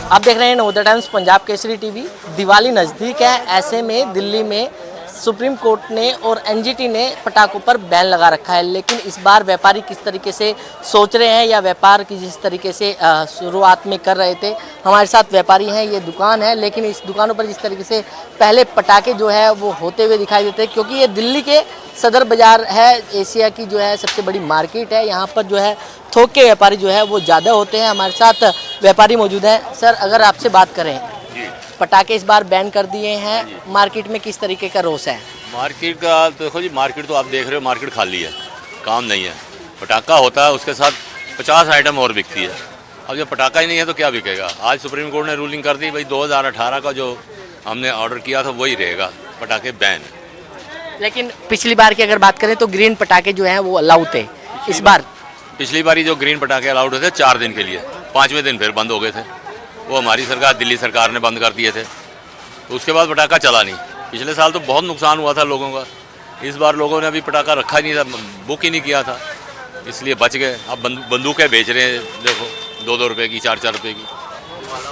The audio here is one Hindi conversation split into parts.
आप देख रहे हैं नवोदय टाइम्स पंजाब केसरी टीवी। दिवाली नज़दीक है, ऐसे में दिल्ली में सुप्रीम कोर्ट ने और एनजीटी ने पटाखों पर बैन लगा रखा है। लेकिन इस बार व्यापारी किस तरीके से सोच रहे हैं या व्यापार की जिस तरीके से शुरुआत में कर रहे थे। हमारे साथ व्यापारी हैं, ये दुकान है, लेकिन इस दुकानों पर जिस तरीके से पहले पटाखे जो है वो होते हुए दिखाई देते हैं, क्योंकि ये दिल्ली के सदर बाज़ार है, एशिया की जो है सबसे बड़ी मार्केट है। यहाँ पर जो है थोक के व्यापारी जो है वो ज़्यादा होते हैं। हमारे साथ व्यापारी मौजूद हैं। सर, अगर आपसे बात करें, पटाखे इस बार बैन कर दिए हैं, मार्केट में किस तरीके का रोष है? मार्केट का तो देखो जी, मार्केट तो आप देख रहे हो, मार्केट खाली है, काम नहीं है। पटाखा होता है, उसके साथ 50 आइटम और बिकती है। अब जब पटाखा ही नहीं है तो क्या बिकेगा। आज सुप्रीम कोर्ट ने रूलिंग कर दी, भाई 2018 का जो हमने ऑर्डर किया था वही रहेगा, पटाखे बैन। लेकिन पिछली बार की अगर बात करें तो ग्रीन पटाखे जो हैं वो अलाउ थे। इस बार पिछली बारी जो ग्रीन पटाखे अलाउड थे 4 दिन के लिए, 5वें दिन फिर बंद हो गए थे। वो हमारी सरकार, दिल्ली सरकार ने बंद कर दिए थे, तो उसके बाद पटाखा चला नहीं। पिछले साल तो बहुत नुकसान हुआ था लोगों का। इस बार लोगों ने अभी पटाखा रखा ही नहीं था, बुक ही नहीं किया था, इसलिए बच गए। अब बंदूकें बेच रहे हैं, देखो 2-2 रुपये की, 4-4 रुपये की।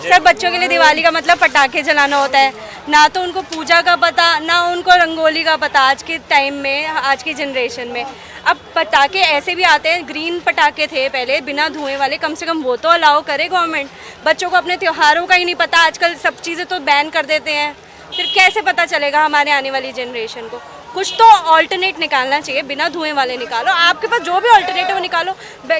सर, बच्चों के लिए दिवाली का मतलब पटाखे जलाना होता है, ना तो उनको पूजा का पता, ना उनको रंगोली का पता। आज के टाइम में, आज की जनरेशन में अब पटाखे ऐसे भी आते हैं। ग्रीन पटाखे थे पहले, बिना धुएं वाले, कम से कम वो तो अलाउ करे गवर्नमेंट। बच्चों को अपने त्योहारों का ही नहीं पता, आजकल सब चीज़ें तो बैन कर देते हैं। फिर कैसे पता चलेगा हमारे आने वाली जनरेशन को? कुछ तो ऑल्टरनेट निकालना चाहिए, बिना धुएं वाले निकालो। आपके पास जो भी ऑल्टरनेटिव निकालो,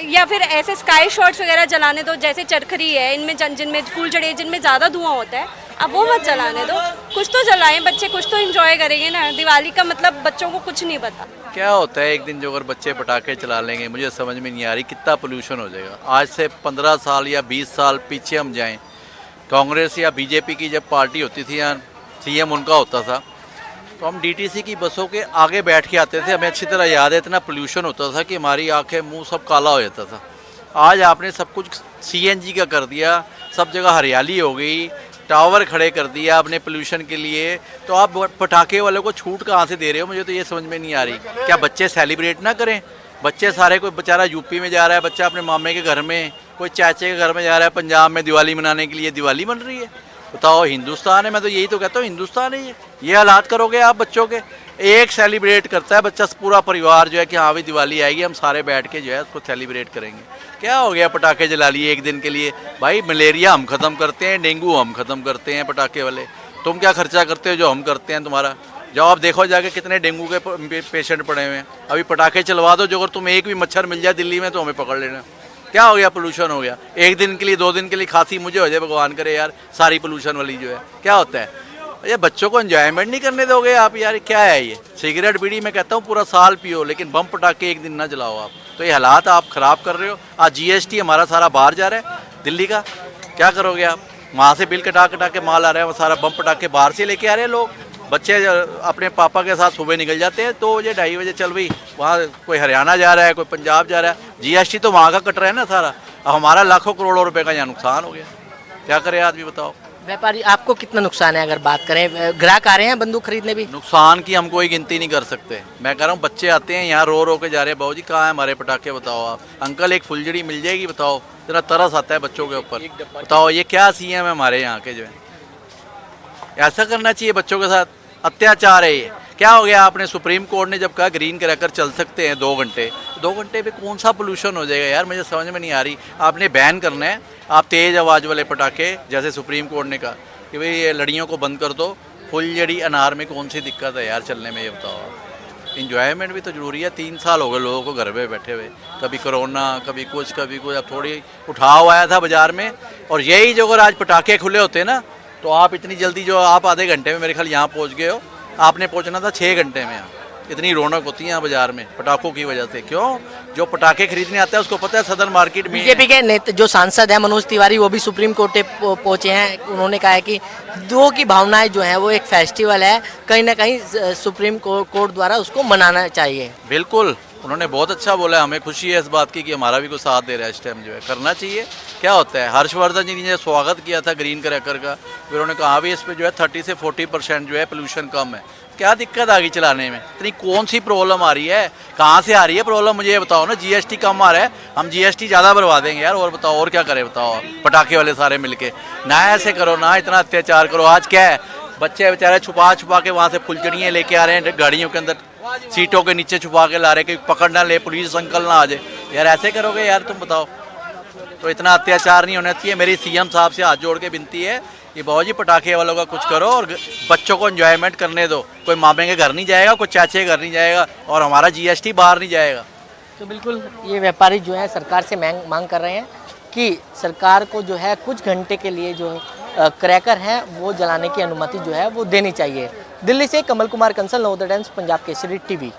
या फिर ऐसे स्काई शॉट्स वगैरह जलाने दो, जैसे चरखरी है, इनमें जिनमें फूलझड़ी, जिनमें ज़्यादा धुआं होता है, अब वो मत जलाने दो। कुछ तो जलाएं, बच्चे कुछ तो एंजॉय करेंगे ना। दिवाली का मतलब बच्चों को कुछ नहीं पता क्या होता है। एक दिन जो अगर बच्चे पटाखे चला लेंगे, मुझे समझ में नहीं आ रही कितना पोल्यूशन हो जाएगा। आज से 15 साल या 20 साल पीछे हम जाएं, कांग्रेस या बीजेपी की जब पार्टी होती थी या सीएम उनका होता था, तो हम डीटीसी की बसों के आगे बैठ के आते थे। हमें अच्छी तरह याद है, इतना पोल्यूशन होता था कि हमारी आंखें मुंह सब काला हो जाता था। आज आपने सब कुछ सीएनजी का कर दिया, सब जगह हरियाली हो गई, टावर खड़े कर दिया आपने पोल्यूशन के लिए। तो आप पटाखे वालों को छूट कहाँ से दे रहे हो? मुझे तो ये समझ में नहीं आ रही। क्या बच्चे सेलिब्रेट ना करें? बच्चे सारे, कोई बेचारा यूपी में जा रहा है बच्चा अपने मामे के घर में, कोई चाचे के घर में जा रहा है पंजाब में दिवाली मनाने के लिए। दिवाली बन रही है, बताओ हिंदुस्तान है। मैं तो यही तो कहता हूँ, हिंदुस्तान है ये हालात करोगे आप बच्चों के। एक सेलिब्रेट करता है बच्चा, पूरा परिवार जो है कि हाँ भाई दिवाली आएगी, हम सारे बैठ के जो है उसको सेलिब्रेट करेंगे। क्या हो गया, पटाखे जला लिए एक दिन के लिए? भाई मलेरिया हम ख़त्म करते हैं, डेंगू हम ख़त्म करते हैं पटाखे वाले। तुम क्या खर्चा करते हो जो हम करते हैं तुम्हारा? जाओ आप देखो जाके कितने डेंगू के पेशेंट पड़े हुए हैं। अभी पटाखे चलवा दो, जो अगर तुम्हें एक भी मच्छर मिल जाए दिल्ली में तो हमें पकड़ लेना। क्या हो गया, पोल्यूशन हो गया। एक दिन के लिए, 2 दिन के लिए खांसी मुझे हो जाए, भगवान करे यार, सारी पोल्यूशन वाली जो है क्या होता है। ये बच्चों को एंजॉयमेंट नहीं करने दोगे आप यार? क्या है ये? सिगरेट बीड़ी मैं कहता हूँ पूरा साल पियो, लेकिन बम पटाखे एक दिन ना जलाओ आप। तो ये हालात आप ख़राब कर रहे हो। आज जीएसटी हमारा सारा बाहर जा रहा है दिल्ली का, क्या करोगे आप? वहाँ से बिल कटा के माल आ रहा है, वो सारा बम पटाखे बाहर से लेके आ रहे हैं लोग। बच्चे अपने पापा के साथ सुबह निकल जाते हैं 2 बजे 2:30 बजे, चल भाई वहाँ कोई हरियाणा जा रहा है, कोई पंजाब जा रहा है। जीएसटी तो वहाँ का कट रहा है ना सारा। अब हमारा लाखों करोड़ों रुपए का यहाँ नुकसान हो गया। क्या करे आदमी, बताओ। व्यापारी, आपको कितना नुकसान है अगर बात करें? ग्राहक आ रहे हैं बंदूक खरीदने भी? नुकसान की हम कोई गिनती नहीं कर सकते। मैं कह रहा हूँ बच्चे आते हैं यहाँ रो के जा रहे हैं, बाबूजी कहाँ है हमारे पटाखे, बताओ आप। अंकल एक फुलझड़ी मिल जाएगी, बताओ। इतना तरस आता है बच्चों के ऊपर, बताओ ये क्या सीएम है हमारे यहाँ के जो है। ऐसा करना चाहिए बच्चों के साथ, अत्याचार है ये। क्या हो गया, आपने सुप्रीम कोर्ट ने जब कहा ग्रीन क्रैकर चल सकते हैं 2 घंटे, 2 घंटे पे कौन सा पोल्यूशन हो जाएगा यार? मुझे समझ में नहीं आ रही। आपने बैन करना है आप तेज़ आवाज़ वाले पटाखे, जैसे सुप्रीम कोर्ट ने कहा कि भाई ये लड़ियों को बंद कर दो। फुलझड़ी अनार में कौन सी दिक्कत है यार चलने में, ये बताओ आप। इंजॉयमेंट भी तो ज़रूरी है। 3 साल हो गए लोगों को घर पे बैठे हुए, कभी कोरोना, कभी कुछ, कभी कुछ। अब थोड़ी उठाव आया था बाज़ार में, और यही जो अगर आज पटाखे खुले होते ना, तो आप इतनी जल्दी, जो आप आधे घंटे में मेरे ख्याल यहाँ पहुँच गए हो, आपने पहुँचना था 6 घंटे में यहाँ। इतनी रौनक होती है यहाँ बाजार में पटाखों की वजह से। क्यों? जो पटाखे खरीदने आता है उसको पता है सदर मार्केट में। बीजेपी के नेता जो सांसद है मनोज तिवारी, वो भी सुप्रीम कोर्ट पहुंचे हैं। उन्होंने कहा है कि दो की भावनाएं जो है वो एक फेस्टिवल है, कहीं ना कहीं सुप्रीम कोर्ट द्वारा उसको मनाना चाहिए। बिल्कुल, उन्होंने बहुत अच्छा बोला, हमें खुशी है इस बात की कि हमारा भी कोई साथ दे रहा है इस टाइम, जो है करना चाहिए। क्या होता है, हर्षवर्धन जी ने स्वागत किया था ग्रीन क्रैकर का, फिर उन्होंने कहा भी इस पर जो है 30 से 40% जो है पोल्यूशन कम है। क्या दिक्कत आ गई चलाने में, इतनी कौन सी प्रॉब्लम आ रही है, कहाँ से आ रही है प्रॉब्लम, मुझे ये बताओ ना। जीएसटी कम आ रहा है, हम जीएसटी ज़्यादा बढ़वा देंगे यार, और बताओ और क्या करें, बताओ पटाखे वाले सारे मिलके। ना ऐसे करो, ना इतना अत्याचार करो। आज क्या है, बच्चे बेचारे छुपा छुपा के वहाँ से फुलझड़ियाँ लेके आ रहे हैं गाड़ियों के अंदर, सीटों के नीचे छुपा के ला रहे हैं कि पकड़ ना ले, पुलिस अंकल ना आ जाए। यार ऐसे करोगे यार, तुम बताओ। तो इतना अत्याचार नहीं होना चाहिए। मेरी सीएम साहब से हाथ जोड़ के विनती है कि बाबू जी पटाखे वालों का कुछ करो और बच्चों को एंजॉयमेंट करने दो। कोई मामे के घर नहीं जाएगा, कोई चाचे के घर नहीं जाएगा, और हमारा जीएसटी बाहर नहीं जाएगा। तो बिल्कुल ये व्यापारी जो है सरकार से मांग कर रहे हैं कि सरकार को जो है कुछ घंटे के लिए जो क्रैकर हैं वो जलाने की अनुमति जो है वो देनी चाहिए। दिल्ली से कमल कुमार कंसल, नवोदय टाइम्स, पंजाब केसरी टीवी।